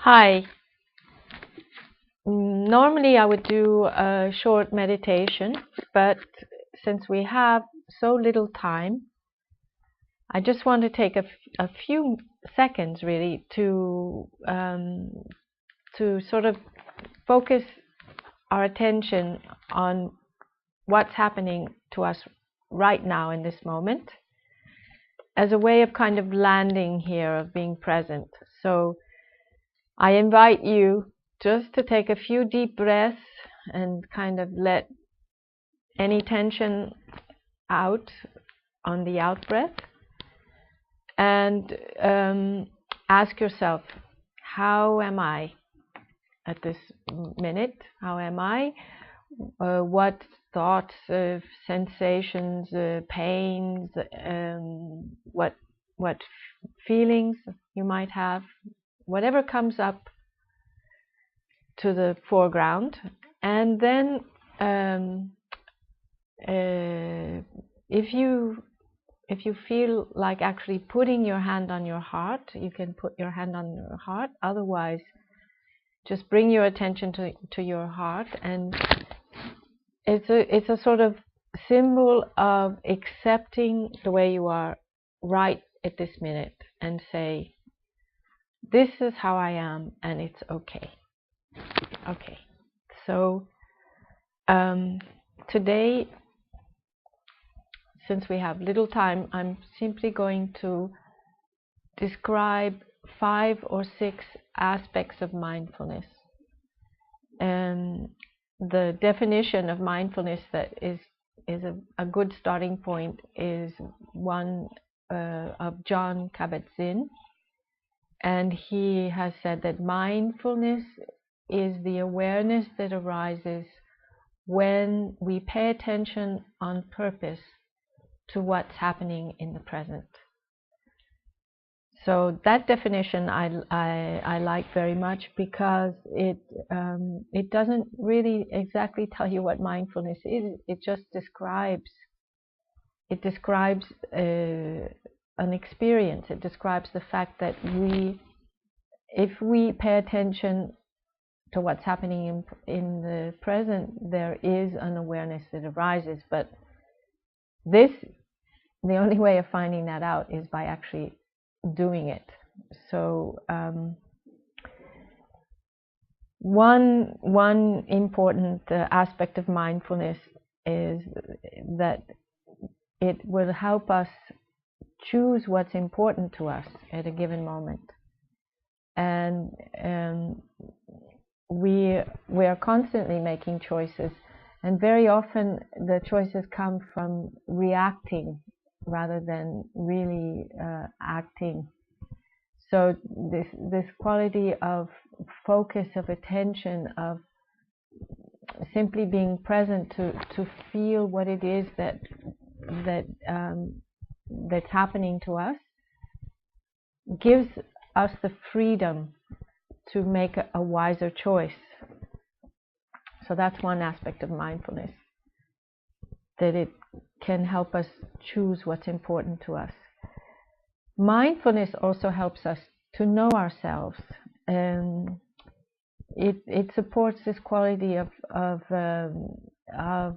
Hi. Normally I would do a short meditation, but since we have so little time, I just want to take a few seconds really to sort of focus our attention on what's happening to us right now in this moment as a way of kind of landing here, of being present. So I invite you just to take a few deep breaths and kind of let any tension out on the out breath, and ask yourself, how am I at this minute? How am I? What thoughts, sensations, pains, what feelings you might have, whatever comes up to the foreground. And then if you feel like actually putting your hand on your heart, you can put your hand on your heart. Otherwise, just bring your attention to your heart, and it's a sort of symbol of accepting the way you are right at this minute, and say, this is how I am, and it's okay. Okay. So today, since we have little time, I'm simply going to describe 5 or 6 aspects of mindfulness. And the definition of mindfulness that is a good starting point is one of John Kabat-Zinn, and he has said that mindfulness is the awareness that arises when we pay attention on purpose to what's happening in the present. So that definition I like very much, because it doesn't really exactly tell you what mindfulness is. It just describes an experience. It describes the fact that if we pay attention to what's happening in the present, there is an awareness that arises. But the only way of finding that out is by actually doing it. So one important aspect of mindfulness is that it will help us choose what's important to us at a given moment. And we are constantly making choices, and very often the choices come from reacting rather than really acting. So this quality of focus, of attention, of simply being present to feel what it is that's happening to us, gives us the freedom to make a wiser choice. So that's one aspect of mindfulness, that it can help us choose what's important to us. Mindfulness also helps us to know ourselves. It supports this quality of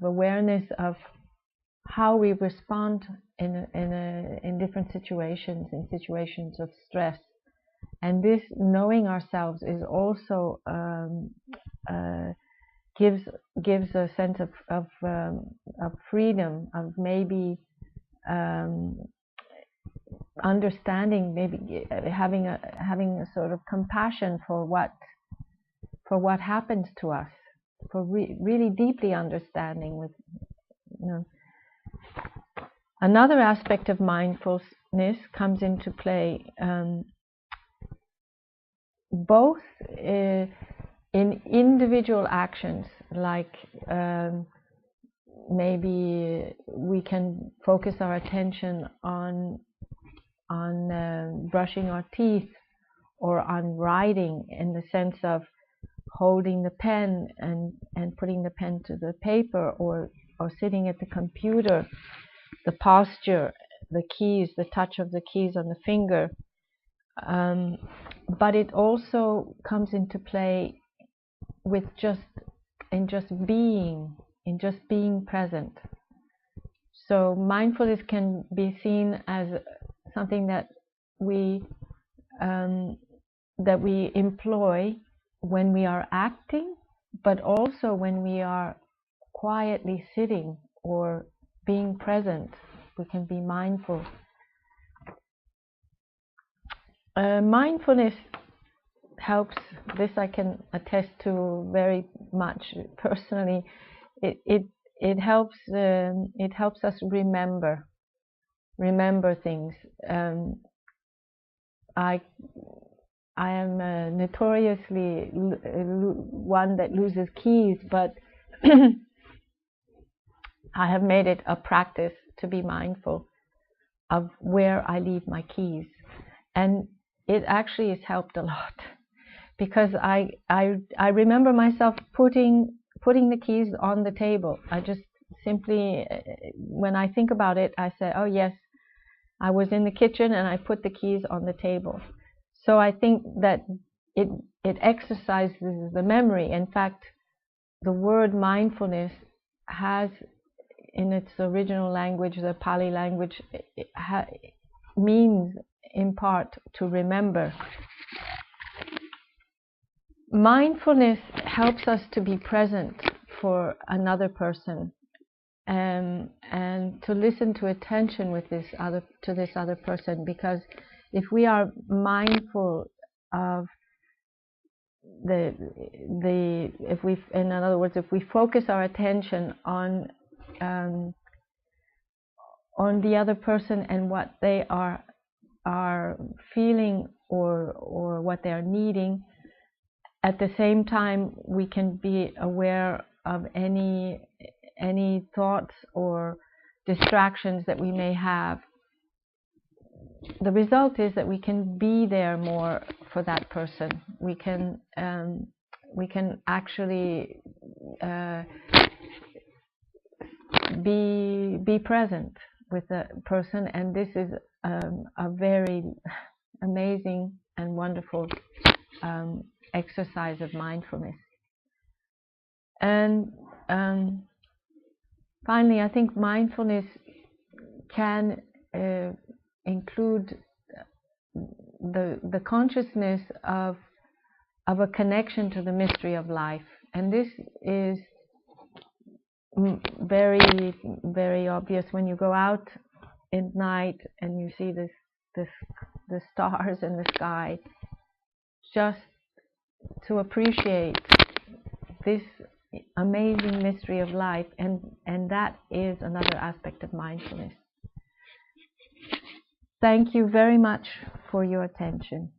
awareness of how we respond in different situations, in situations of stress. And this knowing ourselves is also gives a sense of freedom, of maybe understanding, maybe having a sort of compassion for what happens to us, for really deeply understanding. With another aspect of mindfulness comes into play, both in individual actions, like maybe we can focus our attention on brushing our teeth, or on writing, in the sense of holding the pen and putting the pen to the paper, or sitting at the computer, the posture, the keys, the touch of the keys on the finger. but it also comes into play with just being present. So mindfulness can be seen as something that we employ when we are acting, but also when we are quietly sitting or being present. We can be mindful. Mindfulness helps. This I can attest to very much personally. It helps us remember things. I am notoriously one that loses keys, but I have made it a practice to be mindful of where I leave my keys, and it actually has helped a lot, because I remember myself putting the keys on the table. I just simply, when I think about it, I say, oh yes, I was in the kitchen and I put the keys on the table. So I think that it exercises the memory. In fact, the word mindfulness has, in its original language, the Pali language, means in part to remember. Mindfulness helps us to be present for another person, and to listen to attention with this other person, because if we are mindful of in other words, if we focus our attention on the other person and what they are feeling or what they are needing, at the same time we can be aware of any thoughts or distractions that we may have. The result is that we can be there more for that person. We can actually be present with the person, and this is a very amazing and wonderful exercise of mindfulness. And finally, I think mindfulness can include the consciousness of a connection to the mystery of life, and this is very, very obvious when you go out at night and you see the stars in the sky. Just to appreciate this amazing mystery of life, and that is another aspect of mindfulness. Thank you very much for your attention.